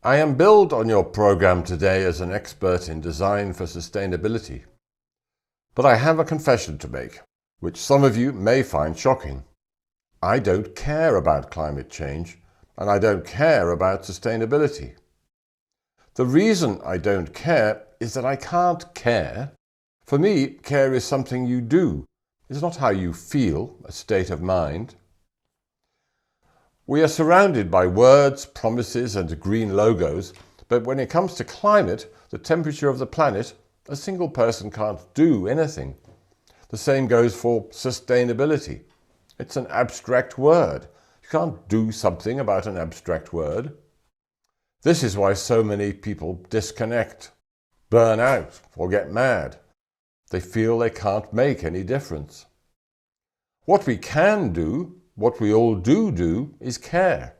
I am billed on your program today as an expert in design for sustainability. But I have a confession to make, which some of you may find shocking. I don't care about climate change, and I don't care about sustainability. The reason I don't care is that I can't care. For me, care is something you do. It's not how you feel, a state of mind. We are surrounded by words, promises and green logos, but when it comes to climate, the temperature of the planet, a single person can't do anything. The same goes for sustainability. It's an abstract word. You can't do something about an abstract word. This is why so many people disconnect, burn out, or get mad. They feel they can't make any difference. What we can do, what we all do, is care.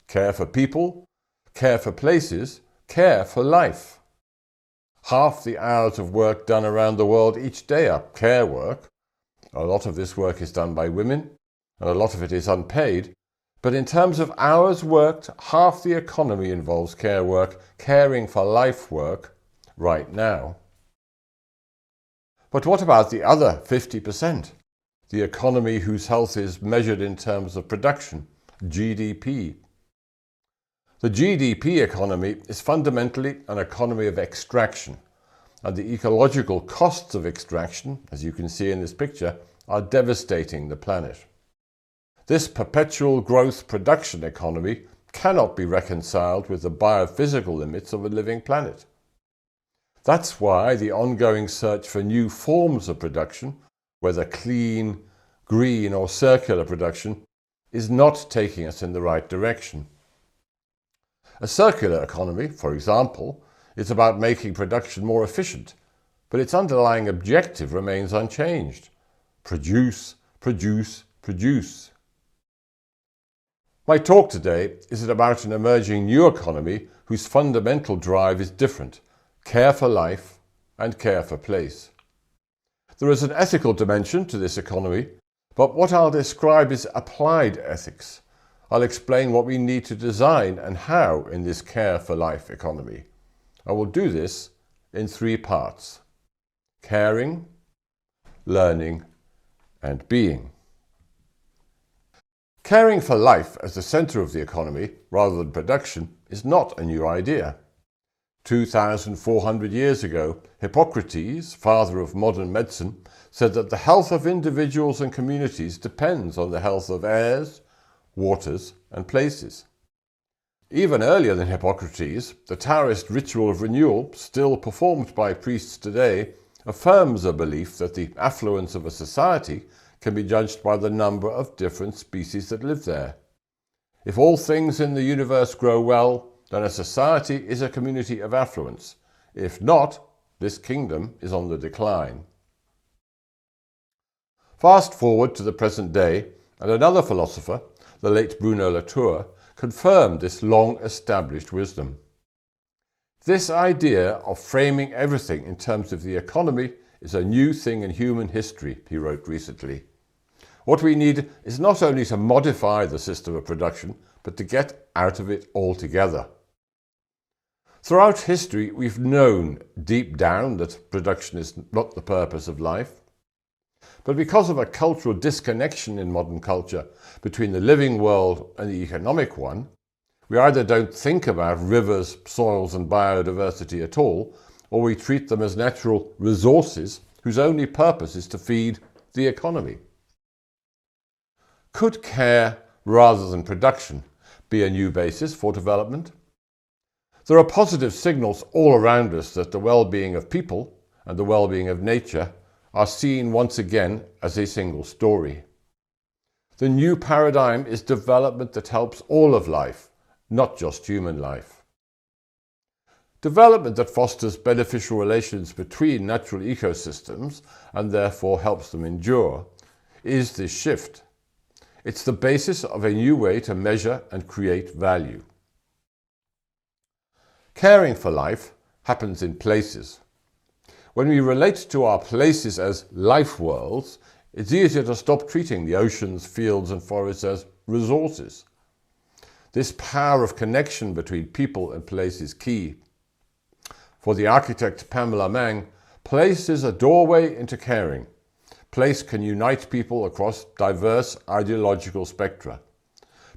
Care for people, care for places, care for life. Half the hours of work done around the world each day are care work. A lot of this work is done by women, and a lot of it is unpaid. But in terms of hours worked, half the economy involves care work, caring for life work, right now. But what about the other 50%? The economy whose health is measured in terms of production, GDP. The GDP economy is fundamentally an economy of extraction, and the ecological costs of extraction, as you can see in this picture, are devastating the planet. This perpetual growth production economy cannot be reconciled with the biophysical limits of a living planet. That's why the ongoing search for new forms of production, whether clean, green or circular production, is not taking us in the right direction. A circular economy, for example, is about making production more efficient, but its underlying objective remains unchanged. Produce, produce, produce. My talk today is about an emerging new economy whose fundamental drive is different: care for life and care for place. There is an ethical dimension to this economy, but what I'll describe is applied ethics. I'll explain what we need to design and how in this care for life economy. I will do this in 3 parts: caring, learning, and being. Caring for life as the centre of the economy, rather than production, is not a new idea. 2,400 years ago, Hippocrates, father of modern medicine, said that the health of individuals and communities depends on the health of airs, waters, and places. Even earlier than Hippocrates, the Taoist ritual of renewal, still performed by priests today, affirms a belief that the affluence of a society can be judged by the number of different species that live there. If all things in the universe grow well, then a society is a community of affluence. If not, this kingdom is on the decline. Fast forward to the present day, and another philosopher, the late Bruno Latour, confirmed this long-established wisdom. This idea of framing everything in terms of the economy is a new thing in human history, he wrote recently. What we need is not only to modify the system of production, but to get out of it altogether. Throughout history, we've known deep down that production is not the purpose of life. But because of a cultural disconnection in modern culture between the living world and the economic one, we either don't think about rivers, soils and biodiversity at all, or we treat them as natural resources whose only purpose is to feed the economy. Could care rather than production be a new basis for development? There are positive signals all around us that the well-being of people and the well-being of nature are seen once again as a single story. The new paradigm is development that helps all of life, not just human life. Development that fosters beneficial relations between natural ecosystems and therefore helps them endure is this shift. It's the basis of a new way to measure and create value. Caring for life happens in places. When we relate to our places as life worlds, it's easier to stop treating the oceans, fields and forests as resources. This power of connection between people and place is key. For the architect Pamela Mang, place is a doorway into caring. Place can unite people across diverse ideological spectra.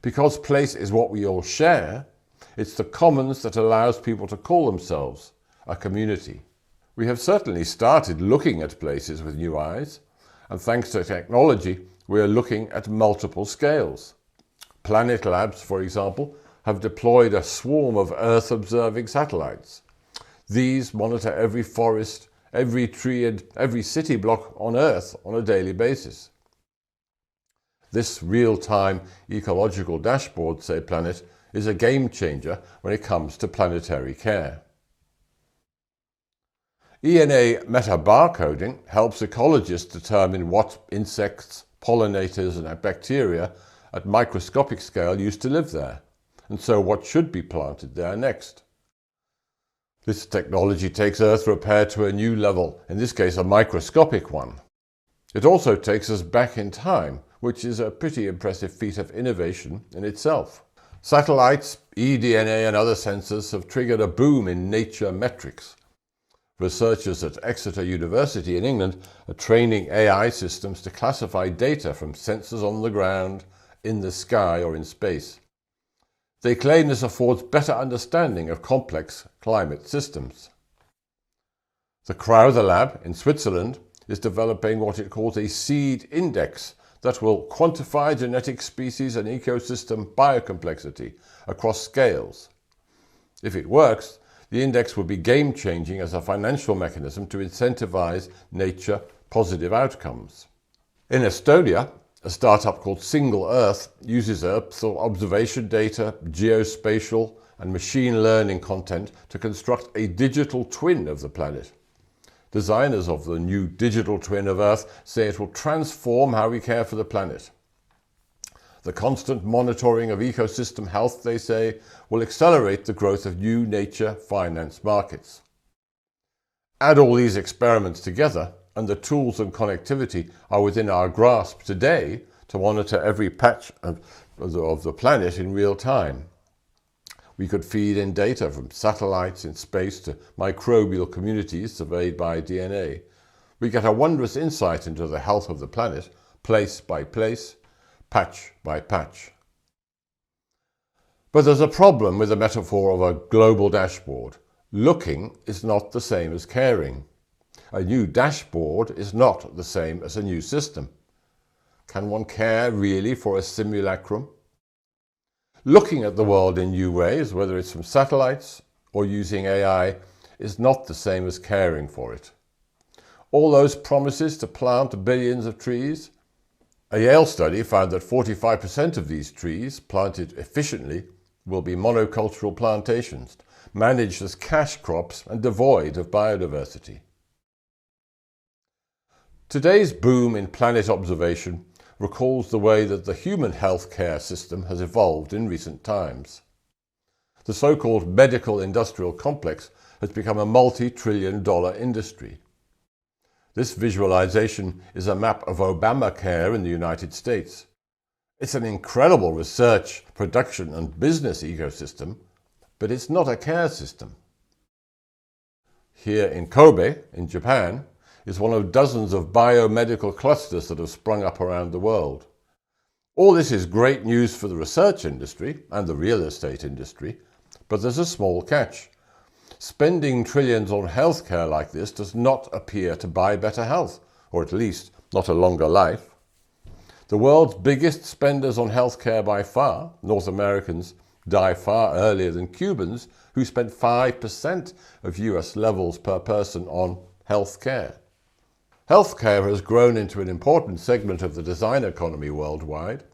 Because place is what we all share, it's the commons that allows people to call themselves a community. We have certainly started looking at places with new eyes, and thanks to technology, we are looking at multiple scales. Planet Labs, for example, have deployed a swarm of Earth-observing satellites. These monitor every forest, every tree and every city block on Earth on a daily basis. This real-time ecological dashboard, say Planet, is a game changer when it comes to planetary care. ENA meta-barcoding helps ecologists determine what insects, pollinators and bacteria at microscopic scale used to live there, and so what should be planted there next. This technology takes Earth repair to a new level, in this case a microscopic one. It also takes us back in time, which is a pretty impressive feat of innovation in itself. Satellites, eDNA and other sensors have triggered a boom in nature metrics. Researchers at Exeter University in England are training AI systems to classify data from sensors on the ground, in the sky or in space. They claim this affords better understanding of complex climate systems. The Crowther Lab in Switzerland is developing what it calls a seed index that will quantify genetic species and ecosystem biocomplexity across scales. If it works, the index will be game-changing as a financial mechanism to incentivize nature-positive outcomes. In Estonia, a startup called Single Earth uses Earth observation data, geospatial and machine learning content to construct a digital twin of the planet. Designers of the new digital twin of Earth say it will transform how we care for the planet. The constant monitoring of ecosystem health, they say, will accelerate the growth of new nature finance markets. Add all these experiments together, and the tools and connectivity are within our grasp today to monitor every patch of the planet in real time. We could feed in data from satellites in space to microbial communities surveyed by DNA. We get a wondrous insight into the health of the planet, place by place, patch by patch. But there's a problem with the metaphor of a global dashboard. Looking is not the same as caring. A new dashboard is not the same as a new system. Can one care really for a simulacrum? Looking at the world in new ways, whether it's from satellites or using AI, is not the same as caring for it. All those promises to plant billions of trees? A Yale study found that 45% of these trees, planted efficiently, will be monocultural plantations, managed as cash crops and devoid of biodiversity. Today's boom in planet observation recalls the way that the human healthcare system has evolved in recent times. The so-called medical industrial complex has become a multi-trillion-dollar industry. This visualization is a map of Obamacare in the United States. It's an incredible research, production and business ecosystem, but it's not a care system. Here in Kobe, in Japan, is one of dozens of biomedical clusters that have sprung up around the world. All this is great news for the research industry and the real estate industry, but there's a small catch. Spending trillions on healthcare like this does not appear to buy better health, or at least not a longer life. The world's biggest spenders on healthcare by far, North Americans, die far earlier than Cubans, who spent 5% of US levels per person on healthcare. Healthcare has grown into an important segment of the design economy worldwide.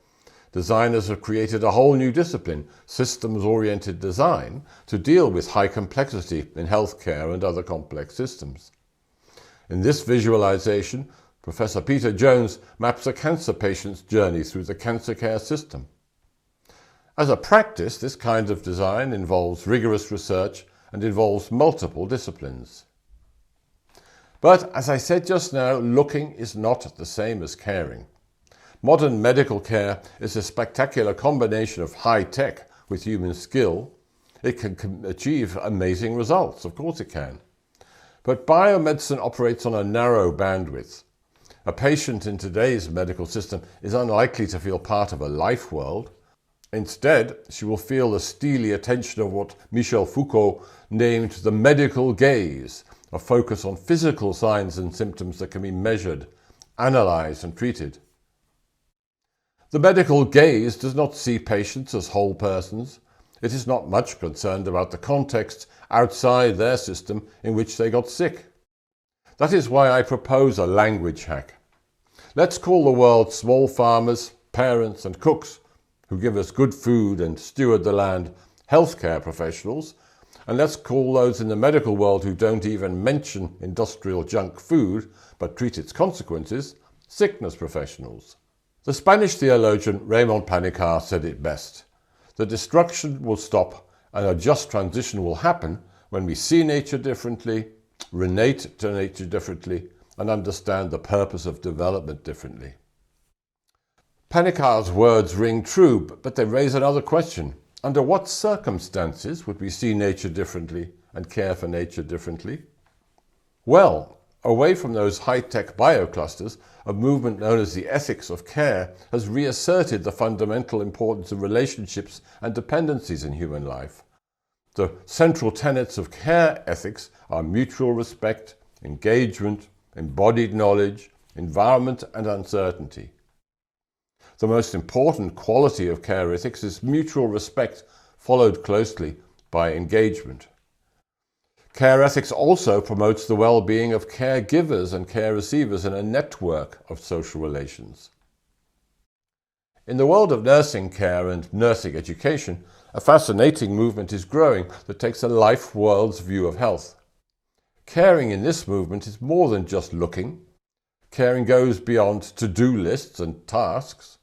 Designers have created a whole new discipline, systems-oriented design, to deal with high complexity in healthcare and other complex systems. In this visualization, Professor Peter Jones maps a cancer patient's journey through the cancer care system. As a practice, this kind of design involves rigorous research and involves multiple disciplines. But, as I said just now, looking is not the same as caring. Modern medical care is a spectacular combination of high tech with human skill, it can achieve amazing results. Of course it can. But biomedicine operates on a narrow bandwidth. A patient in today's medical system is unlikely to feel part of a life world. Instead, she will feel the steely attention of what Michel Foucault named the medical gaze, a focus on physical signs and symptoms that can be measured, analysed and treated. The medical gaze does not see patients as whole persons. It is not much concerned about the context outside their system in which they got sick. That is why I propose a language hack. Let's call the world small farmers, parents and cooks who give us good food and steward the land healthcare professionals, and let's call those in the medical world who don't even mention industrial junk food but treat its consequences sickness professionals. The Spanish theologian Raymond Panikkar said it best. The destruction will stop and a just transition will happen when we see nature differently, relate to nature differently, and understand the purpose of development differently. Panikkar's words ring true, but they raise another question. Under what circumstances would we see nature differently and care for nature differently? Well, away from those high-tech bioclusters, a movement known as the ethics of care has reasserted the fundamental importance of relationships and dependencies in human life. The central tenets of care ethics are mutual respect, engagement, embodied knowledge, environment and uncertainty. The most important quality of care ethics is mutual respect, followed closely by engagement. Care ethics also promotes the well-being of caregivers and care receivers in a network of social relations. In the world of nursing care and nursing education, a fascinating movement is growing that takes a Lifeworlds view of health. Caring in this movement is more than just looking. Caring goes beyond to-do lists and tasks.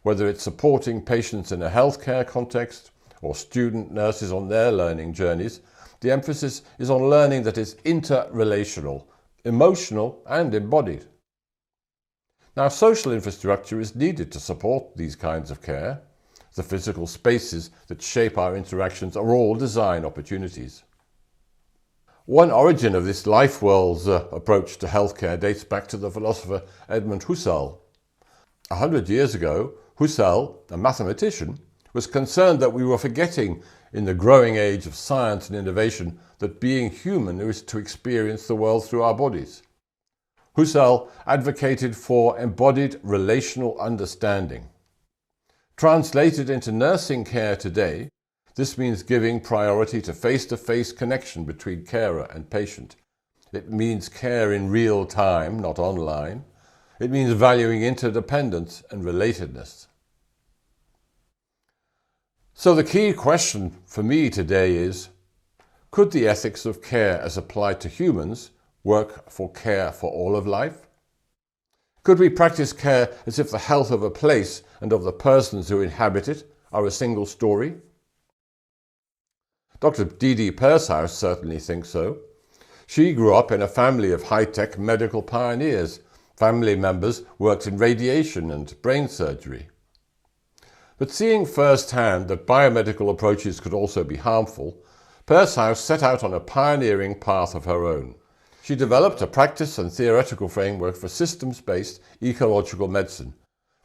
Whether it's supporting patients in a healthcare context or student nurses on their learning journeys, the emphasis is on learning that is interrelational, emotional and embodied. Now, social infrastructure is needed to support these kinds of care. The physical spaces that shape our interactions are all design opportunities. One origin of this Lifeworlds approach to healthcare dates back to the philosopher Edmund Husserl. 100 years ago, Husserl, a mathematician, was concerned that we were forgetting in the growing age of science and innovation that being human is to experience the world through our bodies. Husserl advocated for embodied relational understanding. Translated into nursing care today, this means giving priority to face-to-face connection between carer and patient. It means care in real time, not online. It means valuing interdependence and relatedness. So the key question for me today is, could the ethics of care as applied to humans work for care for all of life? Could we practice care as if the health of a place and of the persons who inhabit it are a single story? Dr. D.D. Pershaus certainly thinks so. She grew up in a family of high-tech medical pioneers. Family members worked in radiation and brain surgery. But seeing firsthand that biomedical approaches could also be harmful, Pershaus set out on a pioneering path of her own. She developed a practice and theoretical framework for systems-based ecological medicine,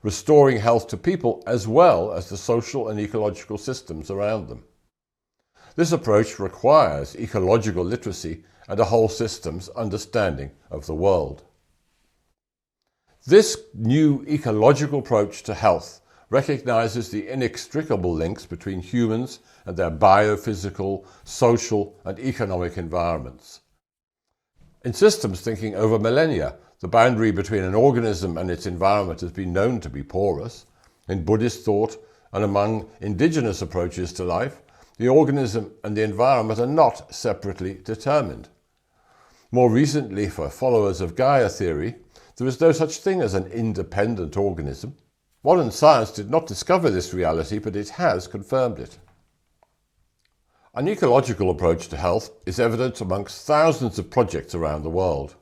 restoring health to people as well as the social and ecological systems around them. This approach requires ecological literacy and a whole system's understanding of the world. This new ecological approach to health recognizes the inextricable links between humans and their biophysical, social and economic environments. In systems thinking over millennia, the boundary between an organism and its environment has been known to be porous. In Buddhist thought and among indigenous approaches to life, the organism and the environment are not separately determined. More recently, for followers of Gaia theory, there is no such thing as an independent organism. Modern science did not discover this reality, but it has confirmed it. An ecological approach to health is evident amongst thousands of projects around the world.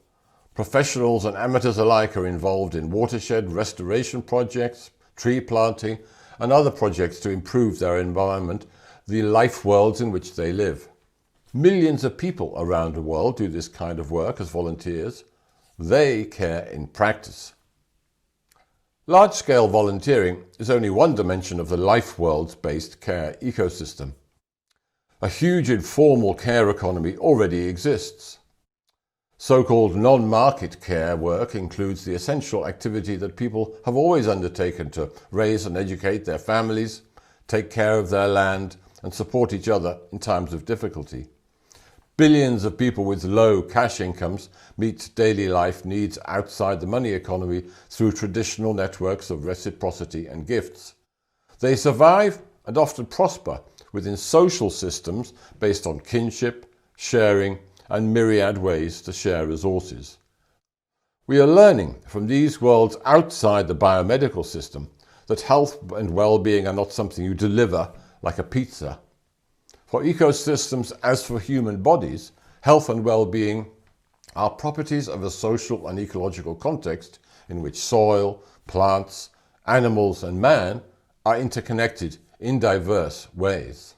Professionals and amateurs alike are involved in watershed restoration projects, tree planting, and other projects to improve their environment, the Lifeworlds in which they live. Millions of people around the world do this kind of work as volunteers. They care in practice. Large-scale volunteering is only one dimension of the Lifeworlds-based care ecosystem. A huge informal care economy already exists. So-called non-market care work includes the essential activity that people have always undertaken to raise and educate their families, take care of their land, and support each other in times of difficulty. Billions of people with low cash incomes meet daily life needs outside the money economy through traditional networks of reciprocity and gifts. They survive and often prosper within social systems based on kinship, sharing, and myriad ways to share resources. We are learning from these worlds outside the biomedical system that health and well-being are not something you deliver like a pizza. For ecosystems, as for human bodies, health and well-being are properties of a social and ecological context in which soil, plants, animals, and man are interconnected in diverse ways.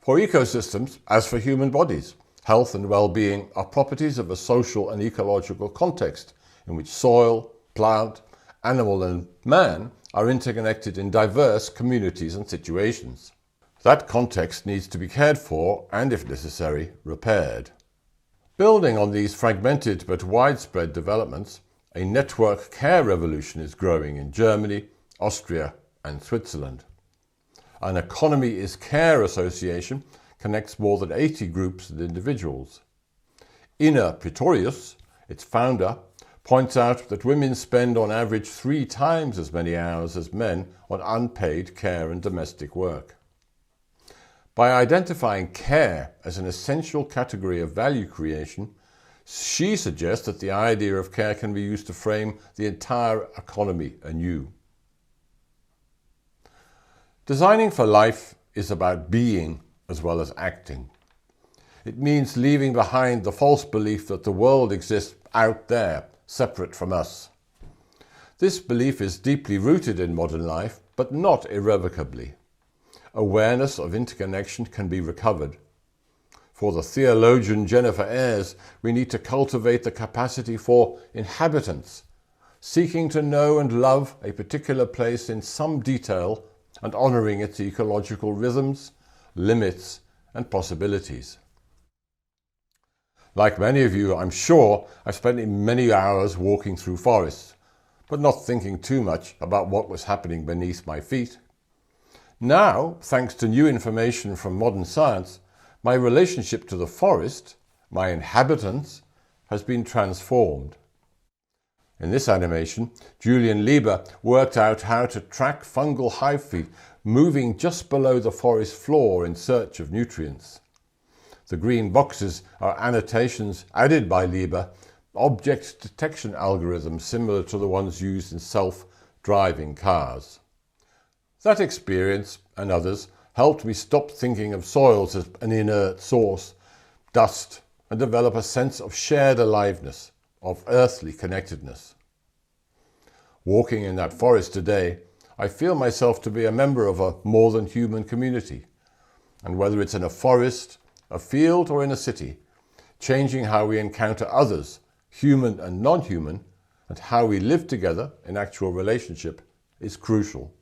For ecosystems, as for human bodies, health and well-being are properties of a social and ecological context in which soil, plant, animal, and man are interconnected in diverse communities and situations. That context needs to be cared for and, if necessary, repaired. Building on these fragmented but widespread developments, a network care revolution is growing in Germany, Austria, and Switzerland. An Economy is Care association connects more than 80 groups and individuals. Praetorius, its founder, points out that women spend on average 3 times as many hours as men on unpaid care and domestic work. By identifying care as an essential category of value creation, she suggests that the idea of care can be used to frame the entire economy anew. Designing for life is about being as well as acting. It means leaving behind the false belief that the world exists out there, separate from us. This belief is deeply rooted in modern life, but not irrevocably. Awareness of interconnection can be recovered. For the theologian Jennifer Ayres, we need to cultivate the capacity for inhabitants, seeking to know and love a particular place in some detail and honouring its ecological rhythms, limits, and possibilities. Like many of you, I'm sure I've spent many hours walking through forests, but not thinking too much about what was happening beneath my feet. Now, thanks to new information from modern science, my relationship to the forest, my inhabitants, has been transformed. In this animation, Julian Lieber worked out how to track fungal hyphae moving just below the forest floor in search of nutrients. The green boxes are annotations added by Lieber, object detection algorithms similar to the ones used in self-driving cars. That experience, and others, helped me stop thinking of soils as an inert source, dust, and develop a sense of shared aliveness, of earthly connectedness. Walking in that forest today, I feel myself to be a member of a more than human community, and whether it's in a forest, a field, or in a city, changing how we encounter others, human and non-human, and how we live together in actual relationship is crucial.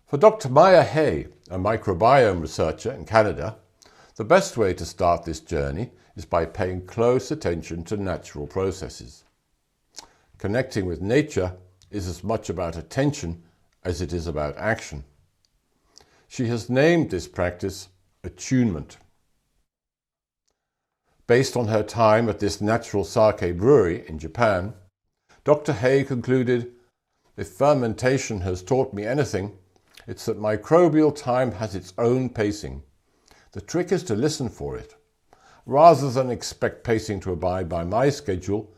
For Dr. Maya Hay, a microbiome researcher in Canada, the best way to start this journey is by paying close attention to natural processes. Connecting with nature is as much about attention as it is about action. She has named this practice attunement. Based on her time at this natural sake brewery in Japan, Dr. Hay concluded, "If fermentation has taught me anything, it's that microbial time has its own pacing. The trick is to listen for it. Rather than expect pacing to abide by my schedule,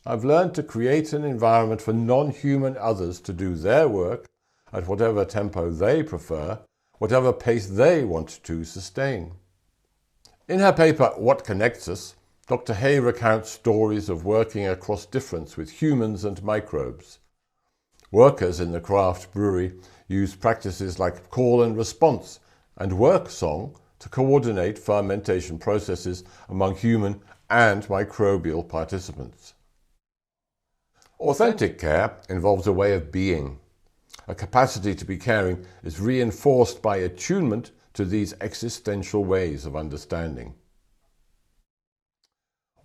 I've learned to create an environment for non-human others to do their work at whatever tempo they prefer, whatever pace they want to sustain." In her paper, What Connects Us, Dr. Hay recounts stories of working across difference with humans and microbes. Workers in the craft brewery use practices like call and response and work song to coordinate fermentation processes among human and microbial participants. Authentic care involves a way of being. A capacity to be caring is reinforced by attunement to these existential ways of understanding.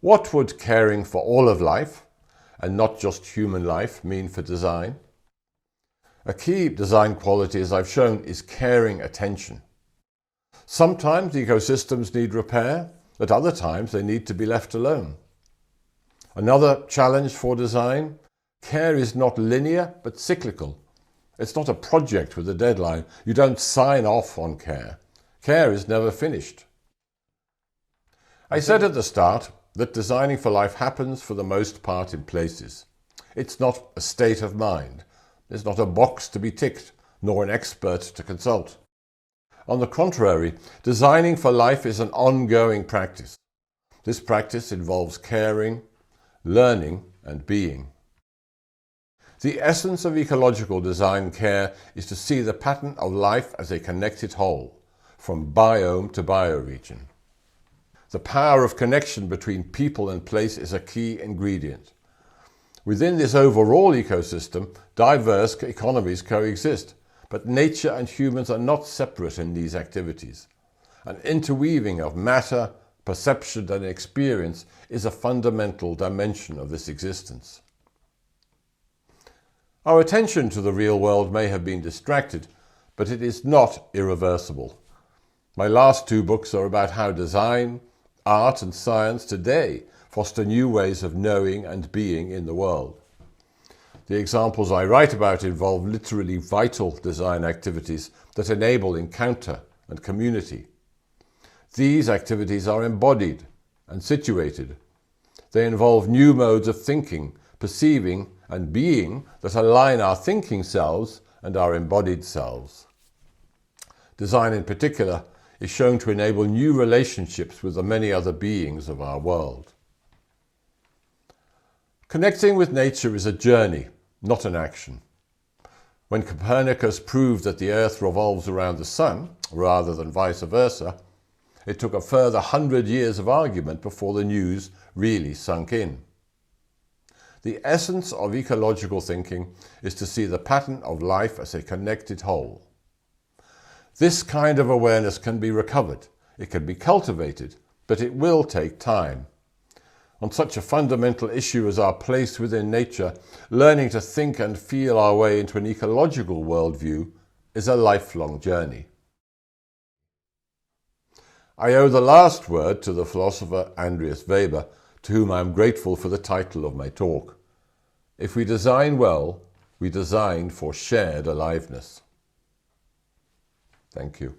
What would caring for all of life, and not just human life, mean for design? A key design quality, as I've shown, is caring attention. Sometimes ecosystems need repair, at other times they need to be left alone. Another challenge for design: care is not linear but cyclical. It's not a project with a deadline. You don't sign off on care. Care is never finished. I said at the start that designing for life happens for the most part in places. It's not a state of mind. There's not a box to be ticked, nor an expert to consult. On the contrary, designing for life is an ongoing practice. This practice involves caring, learning, and being. The essence of ecological design care is to see the pattern of life as a connected whole, from biome to bioregion. The power of connection between people and place is a key ingredient. Within this overall ecosystem, diverse economies coexist, but nature and humans are not separate in these activities. An interweaving of matter, perception, and experience is a fundamental dimension of this existence. Our attention to the real world may have been distracted, but it is not irreversible. My last two books are about how design, art, and science today foster new ways of knowing and being in the world. The examples I write about involve literally vital design activities that enable encounter and community. These activities are embodied and situated. They involve new modes of thinking, perceiving, and being that align our thinking selves and our embodied selves. Design in particular is shown to enable new relationships with the many other beings of our world. Connecting with nature is a journey, not an action. When Copernicus proved that the Earth revolves around the Sun, rather than vice versa, it took a further 100 years of argument before the news really sunk in. The essence of ecological thinking is to see the pattern of life as a connected whole. This kind of awareness can be recovered, it can be cultivated, but it will take time. On such a fundamental issue as our place within nature, learning to think and feel our way into an ecological worldview is a lifelong journey. I owe the last word to the philosopher Andreas Weber, to whom I am grateful for the title of my talk. If we design well, we design for shared aliveness. Thank you.